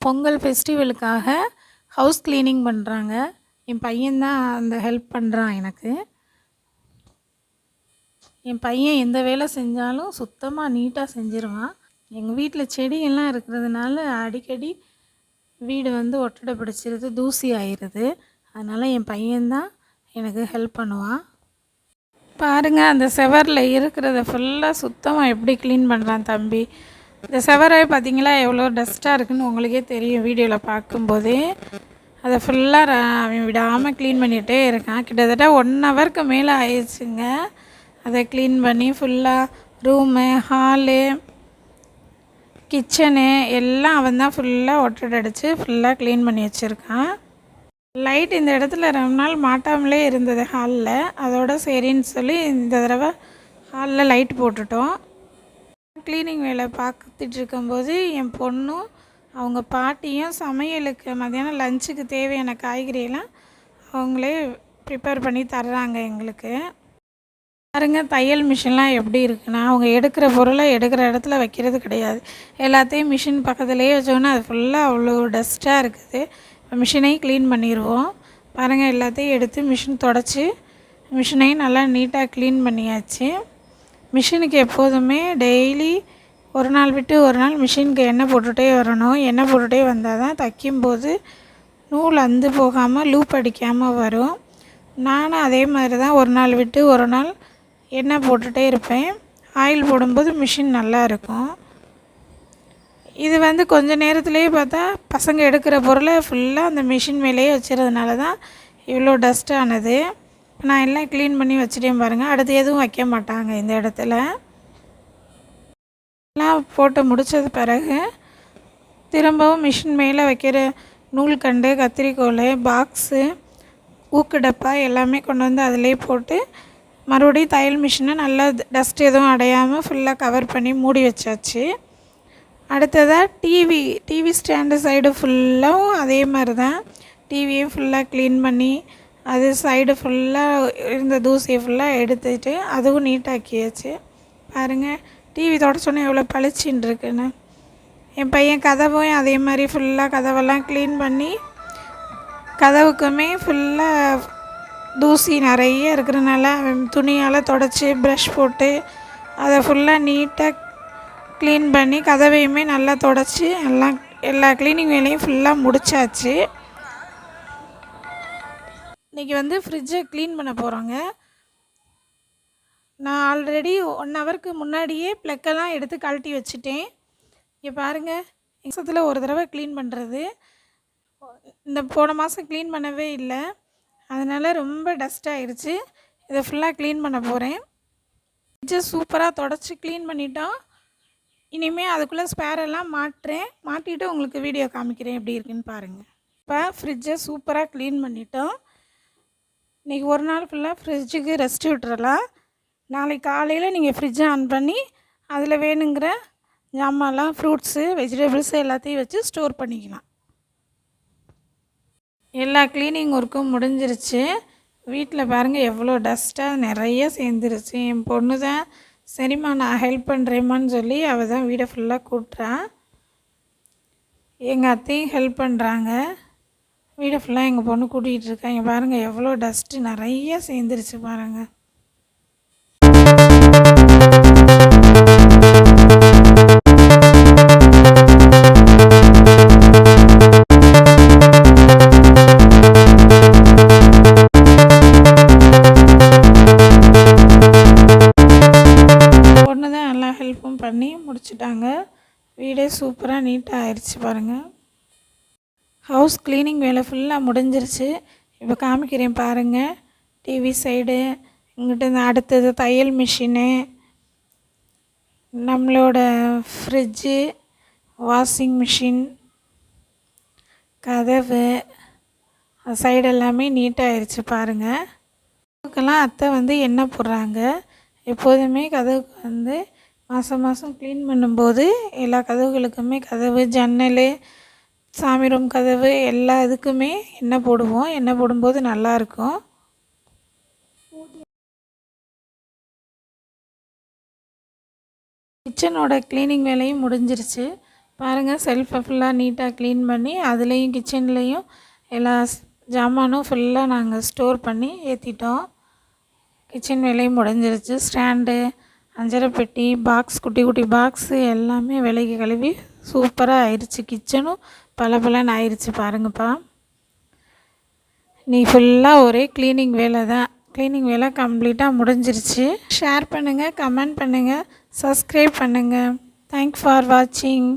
Pongal ஃபெஸ்டிவலுக்காக house cleaning பண்ணுறாங்க. என் பையன் தான் அந்த ஹெல்ப் பண்ணுறான் எனக்கு. என் பையன் எந்த வேலை செஞ்சாலும் சுத்தமாக நீட்டாக செஞ்சுருவான். எங்கள் வீட்டில் செடியெல்லாம் இருக்கிறதுனால அடிக்கடி வீடு வந்து ஒட்டடை பிடிச்சிருது, தூசி ஆயிடுது. அதனால் என் பையன்தான் எனக்கு ஹெல்ப் பண்ணுவான். பாருங்கள், அந்த செவரில் இருக்கிறத ஃபுல்லாக சுத்தமாக எப்படி க்ளீன் பண்ணுறான் தம்பி. இந்த செவரை பார்த்திங்களா எவ்வளோ டஸ்ட்டாக இருக்குதுன்னு உங்களுக்கே தெரியும் வீடியோவில் பார்க்கும்போதே. அதை ஃபுல்லாக அவன் விடாமல் க்ளீன் பண்ணிகிட்டே இருக்கான். கிட்டத்தட்ட 1 ஹவருக்கு மேலே ஆயிடுச்சுங்க அதை க்ளீன் பண்ணி. ஃபுல்லாக ரூமு, ஹாலு, கிச்சனு எல்லாம் அவன் தான் ஃபுல்லாக ஒட்டடை அடித்து ஃபுல்லாக க்ளீன் பண்ணி வச்சுருக்கான். லைட் இந்த இடத்துல ரொம்ப நாள் மாட்டாமலே இருந்தது ஹாலில். அதோட சரின்னு சொல்லி இந்த தடவை ஹாலில் லைட் போட்டுட்டோம். க்ளீனிங் வேலை பார்த்துட்டு இருக்கும்போது என் பொண்ணும் அவங்க பாட்டியும் சமையலுக்கு மத்தியானம் லஞ்சுக்கு தேவையான காய்கறியெல்லாம் அவங்களே ப்ரிப்பேர் பண்ணி தர்றாங்க எங்களுக்கு. பாருங்க, தையல் மிஷின்லாம் எப்படி இருக்குன்னா அவங்க எடுக்கிற பொருளை எடுக்கிற இடத்துல வைக்கிறது கிடையாது. எல்லாத்தையும் மிஷின் பக்கத்துலேயே வச்சோன்னா அது ஃபுல்லாக அவ்வளோ டஸ்ட்டாக இருக்குது. இப்போ மிஷினையும் க்ளீன் பண்ணிடுவோம். பாருங்கள், எல்லாத்தையும் எடுத்து மிஷின் தொடச்சி மிஷினையும் நல்லா நீட்டாக க்ளீன் பண்ணியாச்சு. மிஷினுக்கு எப்போதுமே டெய்லி ஒரு நாள் விட்டு ஒரு நாள் மிஷினுக்கு எண்ணெய் போட்டுகிட்டே வரணும். எண்ணெய் போட்டுகிட்டே வந்தால் தான் தைக்கும்போது நூல் அந்து போகாமல் லூப் அடிக்காமல் வரும். நானும் அதே மாதிரி தான் ஒரு நாள் விட்டு ஒரு நாள் எண்ணெய் போட்டுகிட்டே இருப்பேன். ஆயில் போடும்போது மிஷின் நல்லா இருக்கும். இது வந்து கொஞ்சம் நேரத்துலேயே பார்த்தா பசங்க எடுக்கிற பொருளை ஃபுல்லாக அந்த மிஷின் மேலேயே வச்சுறதுனால தான் இவ்வளோ டஸ்ட் ஆனது. நான் எல்லாம் க்ளீன் பண்ணி வச்சுட்டேன் பாருங்கள். அடுத்து எதுவும் வைக்க மாட்டாங்க இந்த இடத்துல. எல்லாம் போட்டு முடித்தது பிறகு திரும்பவும் மிஷின் மேலே வைக்கிற நூல்கண்டு, கத்திரிக்கோல், பாக்ஸு, ஊக்கு டப்பா எல்லாமே கொண்டு வந்து அதிலே போட்டு மறுபடியும் தையல் மிஷினை நல்லா டஸ்ட் எதுவும் அடையாமல் ஃபுல்லாக கவர் பண்ணி மூடி வச்சாச்சு. அடுத்ததாக டிவி ஸ்டாண்டு சைடு ஃபுல்லாகவும் அதே மாதிரி தான் டிவியும் ஃபுல்லாக க்ளீன் பண்ணி அது சைடு ஃபுல்லாக இருந்த தூசியை ஃபுல்லாக எடுத்துட்டு அதுவும் நீட்டாக்கியாச்சு. பாருங்கள், டிவி தொடச்சோன்னே எவ்வளோ பளிச்சின்னு இருக்குன்னு. என் பையன் கதவும் அதே மாதிரி ஃபுல்லாக கதவெல்லாம் க்ளீன் பண்ணி கதவுக்குமே ஃபுல்லாக தூசி நிறைய இருக்கிறனால துணியால் தொடச்சி ப்ரஷ் போட்டு அதை ஃபுல்லாக நீட்டாக க்ளீன் பண்ணி கதவையுமே நல்லா தொடச்சி எல்லா க்ளீனிங் வேலையும் ஃபுல்லாக முடிச்சாச்சு. இன்றைக்கி வந்து ஃப்ரிட்ஜை க்ளீன் பண்ண போகிறோங்க. நான் ஆல்ரெடி 1 ஹவருக்கு முன்னாடியே ப்ளக்கெல்லாம் எடுத்து கழட்டி வச்சுட்டேன். இங்கே பாருங்கள், நிமிஷத்தில் ஒரு தடவை க்ளீன் பண்ணுறது. இந்த போன மாதம் க்ளீன் பண்ணவே இல்லை, அதனால் ரொம்ப டஸ்ட் ஆகிடுச்சு. இதை ஃபுல்லாக க்ளீன் பண்ண போகிறேன். ஃப்ரிட்ஜை சூப்பராக தொடச்சி க்ளீன் பண்ணிட்டோம். இனிமேல் அதுக்குள்ளே ஸ்பேரெல்லாம் மாட்டிட்டு உங்களுக்கு வீடியோ காமிக்கிறேன் எப்படி இருக்குன்னு பாருங்கள். இப்போ ஃப்ரிட்ஜை சூப்பராக க்ளீன் பண்ணிட்டோம். இன்றைக்கி ஒரு நாள் ஃபுல்லாக ஃப்ரிட்ஜுக்கு ரெஸ்ட்டு விட்டுறலாம். நாளைக்கு காலையில் நீங்கள் ஃப்ரிட்ஜை ஆன் பண்ணி அதில் வேணுங்கிற ஜாமான்லாம், ஃப்ரூட்ஸு, வெஜிடபிள்ஸு எல்லாத்தையும் வச்சு ஸ்டோர் பண்ணிக்கலாம். எல்லா க்ளீனிங் ஒர்க்கும் முடிஞ்சிருச்சு. வீட்டில் பாருங்கள் எவ்வளோ டஸ்ட்டாக நிறைய சேர்ந்துருச்சு. என் பொண்ணு தான் சரிம்மா நான் ஹெல்ப் பண்ணுறேம்மான்னு சொல்லி அவள் தான் வீடை ஃபுல்லாக கூட்டுறா. எங்கள் அத்தையும் ஹெல்ப் பண்ணுறாங்க. வீடை ஃபுல்லாக எங்கள் பொண்ணு கூட்டிகிட்டு இருக்கா. இங்கே பாருங்கள் எவ்வளோ டஸ்ட்டு நிறைய சேர்ந்துருச்சு பாருங்கள். பொண்ணு தான் எல்லா ஹெல்ப்பும் பண்ணி முடிச்சுட்டாங்க. வீடே சூப்பராக நீட்டாக ஆயிடுச்சு பாருங்கள். ஹவுஸ் க்ளீனிங் வேலை ஃபுல்லாக முடிஞ்சிருச்சு. இப்போ காமிக்கிறேன் பாருங்கள். டிவி சைடு, இங்கிட்ட அடுத்தது தையல் மிஷினு, நம்மளோட ஃப்ரிட்ஜு, வாஷிங் மிஷின், கதவு சைடு எல்லாமே நீட்டாகிடுச்சு பாருங்கள். கதவுக்கெல்லாம் அத்தை வந்து எண்ணெய் போடுறாங்க. எப்போதுமே கதவுக்கு வந்து மாதம் க்ளீன் பண்ணும்போது எல்லா கதவுகளுக்குமே கதவு, ஜன்னல், சாமி ரூம் கதவு எல்லா இதுக்குமே எண்ணெய் போடுவோம். எண்ணெய் போடும்போது நல்லாயிருக்கும். கிச்சனோட க்ளீனிங் வேலையும் முடிஞ்சிருச்சு. பாருங்கள், செல்ஃபை ஃபுல்லாக நீட்டாக க்ளீன் பண்ணி அதுலேயும் கிச்சன்லேயும் எல்லா ஜாமானும் ஃபுல்லாக நாங்கள் ஸ்டோர் பண்ணி ஏற்றிட்டோம். கிச்சன் வேலையும் முடிஞ்சிருச்சு. ஸ்டாண்டு, அஞ்சரை பெட்டி, பாக்ஸ், குட்டி குட்டி பாக்ஸு எல்லாமே விலைக்கு கழுவி சூப்பராக ஆயிடுச்சு. கிச்சனும் பளபளன்னு ஆயிடுச்சு பாருங்கப்பா. நீ ஃபுல்லாக ஒரே க்ளீனிங் வேலை தான். க்ளீனிங் வேலை கம்ப்ளீட்டாக முடிஞ்சிருச்சு. ஷேர் பண்ணுங்கள், கமெண்ட் பண்ணுங்கள், சப்ஸ்கிரைப் பண்ணுங்கள். தேங்க்ஸ் ஃபார் வாட்சிங்.